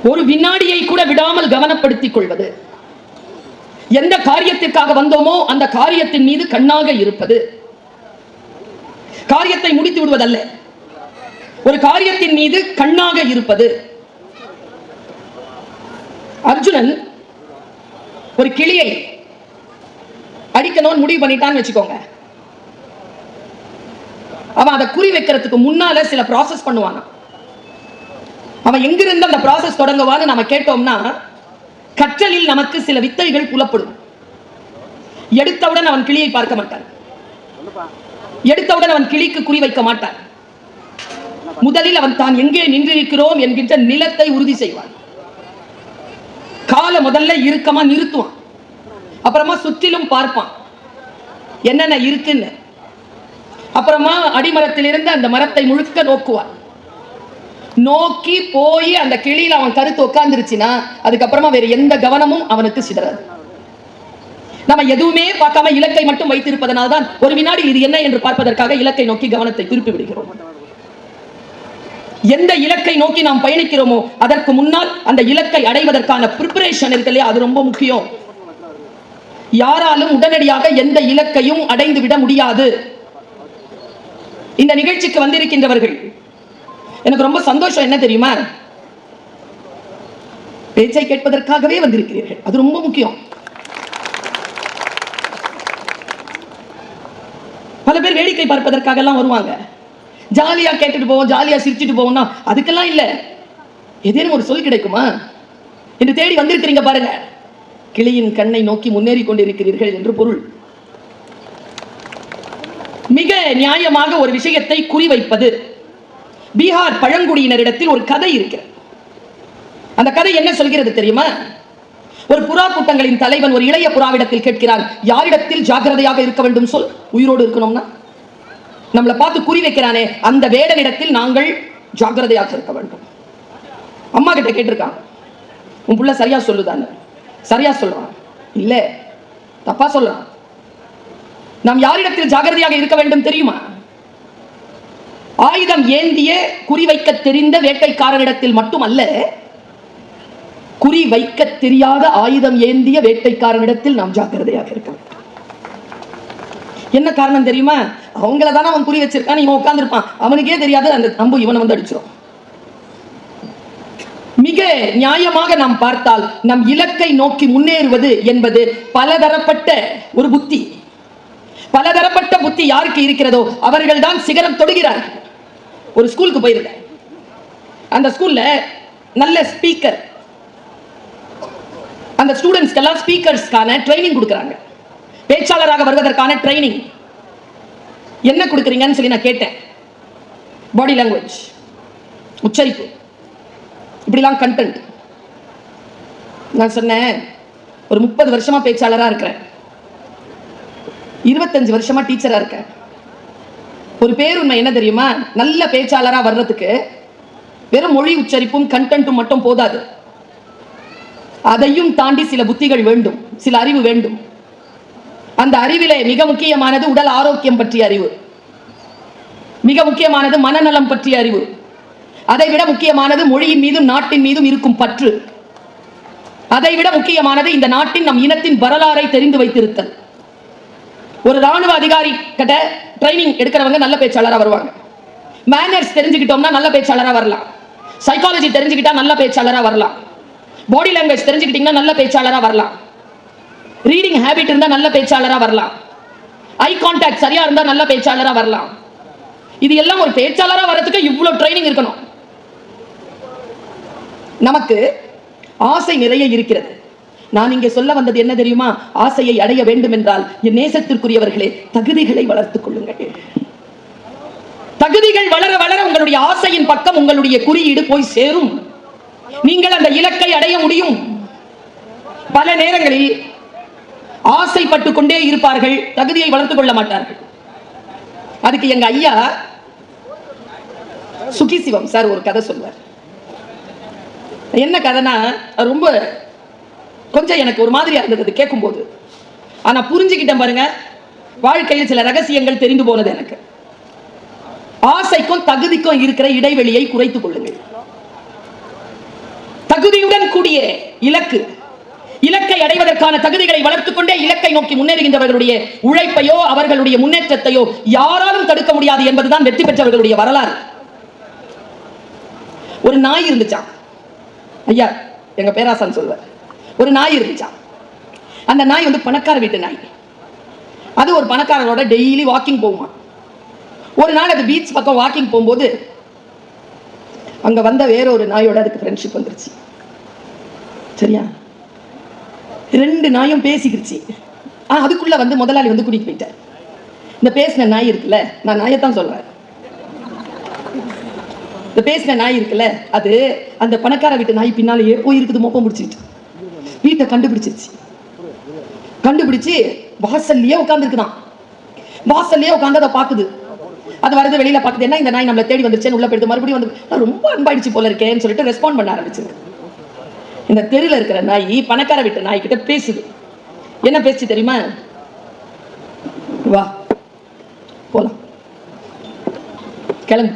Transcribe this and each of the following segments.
ஒரு வினாடியை கூட விடாமல் கவனப்படுத்திக் கொள்வது, எந்த காரியத்திற்காக வந்தோமோ அந்த காரியத்தின் மீது கண்ணாக இருப்பது, காரியத்தை முடித்து விடுவதல்ல, ஒரு காரியத்தின் மீது கண்ணாக இருப்பது. அர்ஜுனன் ஒரு கிளியை அடிக்கணும்னு முடிவு பண்ணிட்டான்னு வச்சுக்கோங்க. அவன் அதை குறி வைக்கிறதுக்கு முன்னால சில ப்ராசஸ் பண்ணுவான். அவன் எங்கிருந்து அந்த ப்ராசஸ் தொடங்குவான்னு நம்ம கேட்டோம்னா, கற்றலில் நமக்கு சில வித்தைகள் புலப்படும். எடுத்தவுடன் அவன் கிளியை பார்க்க மாட்டான், எடுத்தவுடன் அவன் கிளிக்கு குறி வைக்க மாட்டான். முதலில் அவன் தான் எங்கே நின்றிருக்கிறோம் என்கின்ற நிலத்தை உறுதி செய்வான். காலை முதல்ல இறுக்கமா நிறுத்துவான், அப்புறமா சுற்றிலும் பார்ப்பான் என்னென்ன இருக்குன்னு. அப்புறமா அடிமரத்திலிருந்து அந்த மரத்தை முழுக்க நோக்குவான். நோக்கி போய் அந்த கிளியில் அவன் கருத்து உட்கார்ந்துருச்சுன்னா அதுக்கப்புறமா வேற எந்த கவனமும் அவனுக்கு சிதறாது. நம்ம எதுவுமே பார்க்காம இலக்கை மட்டும் வைத்திருப்பதனால்தான் ஒரு வினாடி இது என்ன என்று பார்ப்பதற்காக இலக்கை நோக்கி கவனத்தை திருப்பி விடுகிறோம். எந்த இலக்கை நோக்கி நாம் பயணிக்கிறோமோ அதற்கு முன்னால் அந்த இலக்கை அடைவதற்கான பிரிப்பரேஷன் இருக்கு இல்லையா, அது ரொம்ப முக்கியம். யாராலும் உடனடியாக எந்த இலக்கையும் அடைந்து விட முடியாது. இந்த நிகழ்ச்சிக்கு வந்திருக்கின்றவர்கள் எனக்கு ரொம்ப சந்தோஷம். என்ன தெரியுமா, பேச்சை கேட்பதற்காகவே வந்திருக்கிறீர்கள், அது ரொம்ப முக்கியம். பல பேர் வேடிக்கை பார்ப்பதற்காக எல்லாம் வருவாங்க, ஜாலியா கேட்டுட்டு போவோம், ஜாலியா சிரிச்சுட்டு போவோம்னா அதுக்கெல்லாம் இல்ல. ஏதேனும் ஒரு சொல் கிடைக்குமா என்று தேடி வந்திருக்கிறீங்க பாருங்க. கிளியின் கண்ணை நோக்கி முன்னேறி கொண்டிருக்கிறீர்கள் என்று பொருள். மிக நியாயமாக ஒரு விஷயத்தை குறிவைப்பது. பீகார் பழங்குடியினரிடத்தில் ஒரு கதை இருக்கிறது. அந்த கதை என்ன சொல்கிறது தெரியுமா? ஒரு புறா கூட்டங்களின் தலைவன் ஒரு இளைய புறாவிடத்தில் கேட்கிறான், யாரிடத்தில் ஜாக்கிரதையாக இருக்க வேண்டும் சொல், உயிரோடு இருக்கணும்னா. நம்மளை பார்த்து குறி வைக்கிறானே அந்த வேடனிடத்தில் நாங்கள் ஜாக்கிரதையாக இருக்க வேண்டும். அம்மா கிட்ட கேட்டிருக்கான், உன் புள்ள சரியா சொல்லுதான்னு. சரியா சொல்றான், இல்ல தப்பா சொல்றான். நாம் யாரிடத்தில் ஜாக்கிரதையாக இருக்க வேண்டும் தெரியுமா? ஆயுதம் ஏந்திய குறிவைக்க தெரிந்த வேட்டைக்காரனிடத்தில் மட்டுமல்ல, குறி வைக்க தெரியாத ஆயுதம் ஏந்திய வேட்டைக்காரனிடத்தில் நாம் ஜாக்கிரதையாக இருக்க வேண்டும். என்ன காரணம் தெரியுமா? அவங்கள தானே அவன் குறி வச்சிருக்கான், இவன் உட்கார்ந்துருப்பான், அவனுக்கே தெரியாது அந்த அம்பு இவனை வந்து அடிச்சிடும். மிக நியாயமாக நாம் பார்த்தால் நம் இலக்கை நோக்கி முன்னேறுவது என்பது பலதரப்பட்ட ஒரு புத்தி. பலதரப்பட்ட புத்தி யாருக்கு இருக்கிறதோ அவர்கள் தான் சிகரம் தொடுகிறார்கள். ஒரு ஸ்கூலுக்கு போயிருந்தேன். அந்த ஸ்கூல்ல நல்ல ஸ்பீக்கர், அந்த ஸ்டூடெண்ட்ஸ்க்கெல்லாம் ஸ்பீக்கர்ஸ்க்கான ட்ரைனிங் கொடுக்குறாங்க, பேச்சாளராக வருவதற்கான ட்ரைனிங். என்ன கொடுக்குறீங்கன்னு சொல்லி நான் கேட்டேன். பாடி லாங்குவேஜ், உச்சரிப்பு, இப்படிலாம் கண்டென்ட். நான் சொன்னேன், ஒரு 30 வருஷமா பேச்சாளராக இருக்கிறேன், 25 வருஷமா டீச்சரா இருக்கேன். ஒரு பேருண்மை என்ன தெரியுமா? நல்ல பேச்சாளராக வர்றதுக்கு வெறும் மொழி உச்சரிப்பும் கண்டென்ட்டும் மட்டும் போதாது. அதையும் தாண்டி சில புத்திகள் வேண்டும், சில அறிவு வேண்டும். அந்த அறிவிலே மிக முக்கியமானது உடல் ஆரோக்கியம் பற்றிய அறிவு, மிக முக்கியமானது மனநலம் பற்றிய அறிவு, அதைவிட முக்கியமானது மொழியின் மீதும் நாட்டின் மீதும் இருக்கும் பற்று, அதைவிட முக்கியமானது இந்த நாட்டின் நம் இனத்தின் வரலாறை தெரிந்து வைத்திருத்தல். ஒரு ராணுவ அதிகாரி கிட்ட ட்ரைனிங் எடுக்கிறவங்க நல்ல பேச்சாளராக வருவாங்க. மேனர்ஸ் தெரிஞ்சுக்கிட்டோம்னா நல்ல பேச்சாளராக வரலாம். சைக்காலஜி தெரிஞ்சுக்கிட்டா நல்ல பேச்சாளராக வரலாம். பாடி லாங்குவேஜ் தெரிஞ்சுக்கிட்டீங்கன்னா நல்ல பேச்சாளராக வரலாம். ரீடிங் ஹேபிட் இருந்தால் நல்ல பேச்சாளராக வரலாம். ஐ கான்டாக்ட் சரியா இருந்தால் நல்ல பேச்சாளராக வரலாம். இது எல்லாம் ஒரு பேச்சாளராக வரதுக்கு இவ்வளவு ட்ரைனிங் இருக்கணும். நமக்கு ஆசை நிறைய இருக்கிறது. நான் இங்கே சொல்ல வந்தது என்ன தெரியுமா? ஆசையை அடைய வேண்டும் என்றால் என் நேசத்திற்குரியவர்களே தகுதிகளை வளர்த்துக் கொள்ளுங்கள். தகுதிகள் வளர வளர உங்களுடைய ஆசையின் பக்கம் உங்களுடைய குறியீடு போய் சேரும். நீங்கள் அந்த இலக்கை அடைய முடியும். பல நேரங்களில் ஆசைப்பட்டுக் கொண்டே இருப்பார்கள், தகுதியை வளர்த்துக் கொள்ள மாட்டார்கள். அதுக்கு எங்க ஐயா சுகி சிவம் சார் ஒரு கதை சொல்வார். என்ன கதைனா, ரொம்ப கொஞ்சம் எனக்கு ஒரு மாதிரியா இருந்தது கேட்கும் போது. ஆனா புரிஞ்சுக்கிட்டேன் பாருங்க, வாழ்க்கையில் சில ரகசியங்கள் தெரிந்து போனது எனக்கு. ஆசைக்கும் தகுதிக்கும் இருக்கிற இடைவெளியை குறைத்துக் கொள்ளுங்கள். தகுதியுடன் கூடிய இலக்கை அடைவதற்கான தகுதிகளை வளர்த்துக் கொண்டே இலக்கை நோக்கி முன்னேறுகின்றவர்களுடைய உழைப்பையோ அவர்களுடைய முன்னேற்றத்தையோ யாராலும் தடுக்க முடியாது என்பதுதான் வெற்றி பெற்றவர்களுடைய வரலாறு. ஒரு நாய் இருந்துச்சாம் ஐயா, எங்க பேராசான் சொல்வார். ஒரு நாய் இருந்துச்சாம். அந்த நாய் பணக்கார வீட்டு நாய். அது ஒரு பணக்காரரோட டெய்லி வாக்கிங் போகுமா. ஒரு நாள் அது பீச் பக்கம் வாக்கிங் போகும்போது அங்க வந்த வேற ஒரு நாயோட அதுக்கு ஃப்ரெண்ட்ஷிப் வந்துருச்சு. சரியா, ரெண்டு நாயும் பேசிக்கிடுச்சு. அதுக்குள்ள முதலாளி கூட்டிட்டு போயிட்டார். இந்த பேசின நாய் இருக்குல்ல, நான் நாயத்தான் சொல்றேன், இந்த பேசின நாய் இருக்குல்ல, அது அந்த பணக்கார வீட்டு நாய் பின்னாலேயே போயிருக்குது. மோப்பம் முடிச்சுட்டு வீட்டை கண்டுபிடிச்சு வாசல்லையே உட்காந்துருக்குதான். வாசல்லையே உட்காந்து அதை பாக்குது. அது வருது, வெளியில பாக்குது. என்ன இந்த நாய் நம்மளை தேடி வந்துருச்சேன்னு உள்ள போயிடுது. மறுபடியும் ரொம்ப அன்பாயிடுச்சு போல இருக்கேன்னு சொல்லிட்டு ரெஸ்பாண்ட் பண்ண ஆரம்பிச்சிருக்கு. இந்த தெருல இருக்கிற நாய் பணக்கார வீட்டு நாய் கிட்ட பேசுது. என்ன பேச்சு தெரியுமா? வா போலாம், கிளம்பு.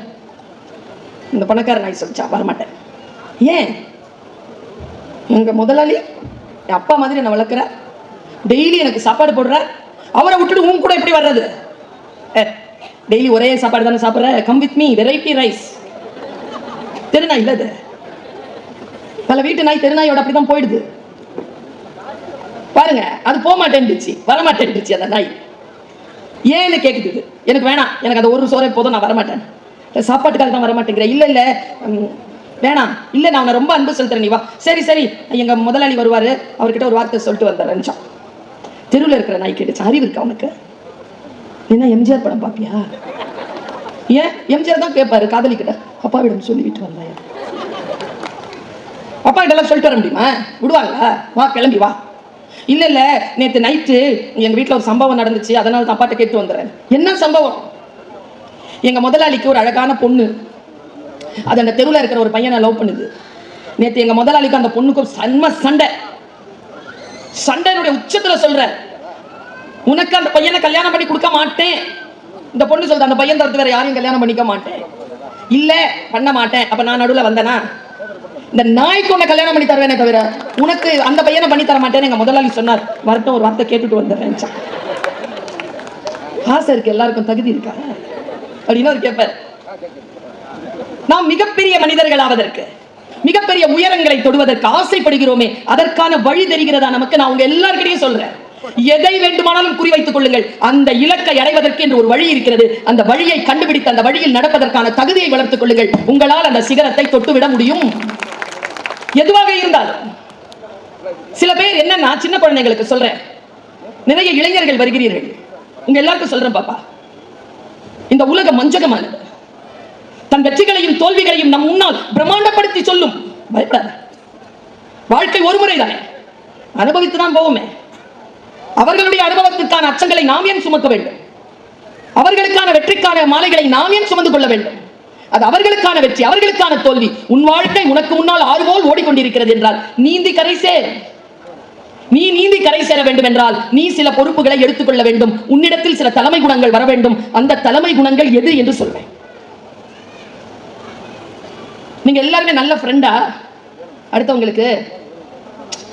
இந்த பணக்கார நாய் சொல்லிச்சா, வரமாட்டேன். ஏன்? எங்க முதலாளி என் அப்பா மாதிரி என்ன வளர்க்குற, டெய்லி எனக்கு சாப்பாடு போடுற, அவரை விட்டுட்டு உன் கூட எப்படி வர்றது? டெய்லி ஒரே சாப்பாடு தானே சாப்பிட்ற, come with me, variety rice. தெருநாய் இல்ல அது, பல வீட்டு நாய் தெருநாயோட அப்படிதான் போயிடுது பாருங்க. அது போக மாட்டேன்டுச்சு, வரமாட்டேன்டுச்சு அந்த நாய். ஏன்னு கேக்குது. எனக்கு வேணாம், எனக்கு அந்த ஒரு சோறை போதும், நான் வரமாட்டேன். சாப்பாட்டுக்காக தான் வரமாட்டேங்கிறேன். இல்ல இல்ல வேணாம், இல்ல நான் ரொம்ப அன்பு செலுத்துறேன், நீ வா. சரி சரி, எங்க முதலாளி வருவாரு, அவர்கிட்ட ஒரு வார்த்தை சொல்லிட்டு வந்துடுறேன். தெருவில் இருக்கிற நாய் கேட்டுச்சு, அறிவு இருக்கா உனக்கு? என்ன எம்ஜிஆர் படம் பாப்பியா? ஏன் எம்ஜிஆர் தான் கேட்பாரு காதலிக்கிட்ட, அப்பாவிடம் சொல்லிவிட்டு வந்தாயா? அப்பா கிட்ட எல்லாம் சொல்லிட்டு வர முடியுமா? விடுவாங்களா? வா கிளம்பி வா. இல்ல இல்ல நேற்று நைட்டு எங்க வீட்டுல ஒரு சம்பவம் நடந்துச்சு, அதனால தான் அப்பாட்ட கேட்டு வந்துடுறேன். என்ன சம்பவம்? எங்க முதலாளிக்கு ஒரு அழகான பொண்ணு, அது அந்த தெருவில் இருக்கிற ஒரு பையனை லவ் பண்ணுது. நேற்று எங்க முதலாளிக்கு அந்த பொண்ணுக்கு செம்ம சண்டையினுடைய உச்சத்துல சொல்ற, உனக்கு அந்த பையனை கல்யாணம் பண்ணி கொடுக்க மாட்டேன். இந்த பொண்ணு சொல்ற, அந்த பையன் தவிர்த்து வேற யாரையும் கல்யாணம் பண்ணிக்க மாட்டேன். இல்ல பண்ண மாட்டேன். அப்ப நான் நடுவில் வந்தேனா? இந்த நாய்க்கு உன்னை கல்யாணம் பண்ணி தருவேனே தவிர உனக்கு அந்த பையனை பண்ணி தர மாட்டேன்னு எங்க முதலாளி சொன்னார். வரட்டும், ஒரு வார்த்தை கேட்டுட்டு வந்துடுறேன். ஆசை இருக்கு, எல்லாருக்கும் தகுதி இருக்கா அப்படின்னு அவர் கேட்பார். நாம் மிகப்பெரிய மனிதர்கள் ஆவதற்கு, மிகப்பெரிய உயரங்களை தொடுவதற்கு ஆசைப்படுகிறோமே, அதற்கான வழி தெரிகிறதா நமக்கு? நான் உங்க எல்லாருக்கிட்டையும் சொல்றேன், எதை வேண்டுமானாலும் குறிவைத்துக் கொள்ளுங்கள். அந்த இலக்கை அடைவதற்கு என்று ஒரு வழி இருக்கிறது. அந்த வழியை கண்டுபிடித்து அந்த வழியில் நடப்பதற்கான தகுதியை வளர்த்துக் கொள்ளுங்கள். உங்களால் அந்த சிகரத்தை தொட்டுவிட முடியும், எதுவாக இருந்தாலும். சில பேர் என்னன்னா, சின்ன குழந்தைங்களுக்கு சொல்றேன், நிறைய இளைஞர்கள் வருகிறீர்கள், உங்க எல்லாருக்கும் சொல்றேன் பாப்பா, இந்த உலகம் மஞ்சகமானது. தன் வெற்றிகளையும் தோல்விகளையும் நம் முன்னால் பிரம்மாண்டப்படுத்தி சொல்லும். பயப்படாத, வாழ்க்கை ஒரு முறை தானே, அனுபவித்துதான் போவோமே. அவர்களுடைய அனுபவத்திற்கான அச்சங்களை நாம் ஏன் சுமக்க வேண்டும்? அவர்களுக்கான வெற்றிக்கான மாலைகளை நாம் ஏன் சுமந்து கொள்ள வேண்டும்? அது அவர்களுக்கான வெற்றி, அவர்களுக்கான தோல்வி. உன் வாழ்க்கை உனக்கு முன்னால் ஆறுபோல் ஓடிக்கொண்டிருக்கிறது என்றால் நீந்தி கரை சேர். நீ நீந்தி கரை சேர வேண்டும் என்றால் நீ சில பொறுப்புகளை எடுத்துக்கொள்ள வேண்டும். உன்னிடத்தில் சில தலைமை குணங்கள் வர வேண்டும். அந்த தலைமை குணங்கள் எது என்று சொல்வேன். நீங்க எல்லாருமே நல்ல ஃப்ரெண்டா அடுத்தவங்களுக்கு?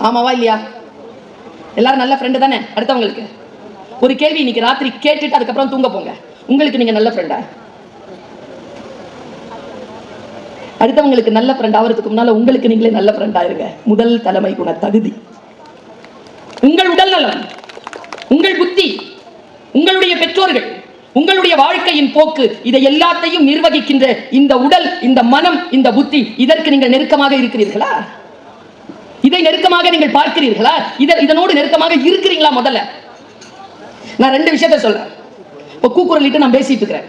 ஆமாவா இல்லையா? எல்லாரும் நல்ல ஃப்ரெண்டு தானே அடுத்தவங்களுக்கு? ஒரு கேள்வி இன்னைக்கு ராத்திரி கேட்டுட்டு அதுக்கப்புறம் தூங்க போங்க. உங்களுக்கு நீங்க நல்ல ஃப்ரெண்டா? அடுத்தவங்களுக்கு நல்ல ஃப்ரெண்ட் ஆகிறதுக்கு முன்னால உங்களுக்கு நீங்களே நல்ல ஃப்ரெண்டா இருங்க. முதல் தலைமை குண தகுதி, உங்கள் உடல் நலம், உங்கள் புத்தி, உங்களுடைய பெற்றோர்கள், உங்களுடைய வாழ்க்கையின் போக்கு, இதை எல்லாத்தையும் நிர்வகிக்கின்ற இந்த உடல், இந்த மனம், இந்த புத்தி, இதற்கு நீங்கள் நெருக்கமாக இருக்கிறீர்களா? இதை நெருக்கமாக நீங்கள் பார்க்கிறீர்களா? இதனோடு நெருக்கமாக இருக்கிறீங்களா? முதல்ல நான் ரெண்டு விஷயத்த சொல்றேன். இப்போ கூக்குரலிட்டு நான் பேசிட்டு இருக்கிறேன்,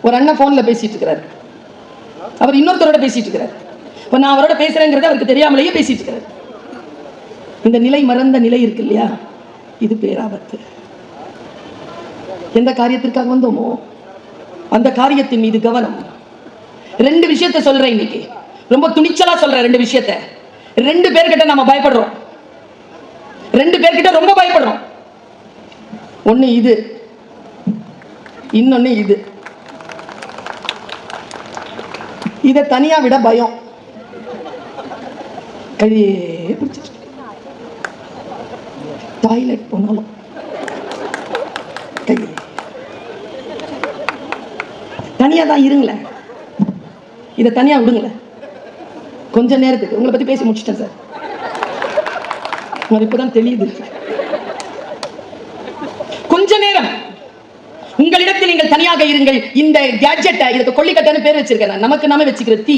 ஒரு அண்ணன் போன்ல பேசிட்டு இருக்கிறார், அவர் இன்னொருத்தரோட பேசிட்டு இருக்கிறார். இப்போ நான் அவரோட பேசுறேங்கிறது அவருக்கு தெரியாமலேயே பேசிட்டு இருக்கிறார். இந்த நிலை மறந்த நிலை இருக்கு இல்லையா, இது பேராபத்து. எந்த காரியத்திற்காக வந்தோமோ அந்த காரியத்தின் மீது கவனம். ரெண்டு விஷயத்தை சொல்றேன் இன்னைக்கு, ரொம்ப துணிச்சலா சொல்றேன். ரெண்டு விஷயத்தை, ரெண்டு பேர்கிட்ட நம்ம பயப்படுறோம், ரெண்டு பேர்கிட்ட ரொம்ப பயப்படுறோம். ஒண்ணு இது, இன்னொன்னு இது. இதை தனியா விட பயம். கையே பிடிச்சிட்டு டாய்லெட் போனாலும் கையே. தனியா தான் இருங்களேன், இதை தனியா விடுங்களேன் கொஞ்ச நேரத்துக்கு. உங்களை பத்தி பேசி முடிச்சிட்டேன் சார், இப்பதான் தெரியுது. கொஞ்ச நேரம் உங்களிடத்தில் நீங்கள் தனியாக இருங்கள். இந்த கேட்ஜெட்டை, இதுக்கு கொல்லிக்கட்டைன்னு பேர் வச்சிருக்கேன், நமக்கு நாம வச்சுக்கிற தீ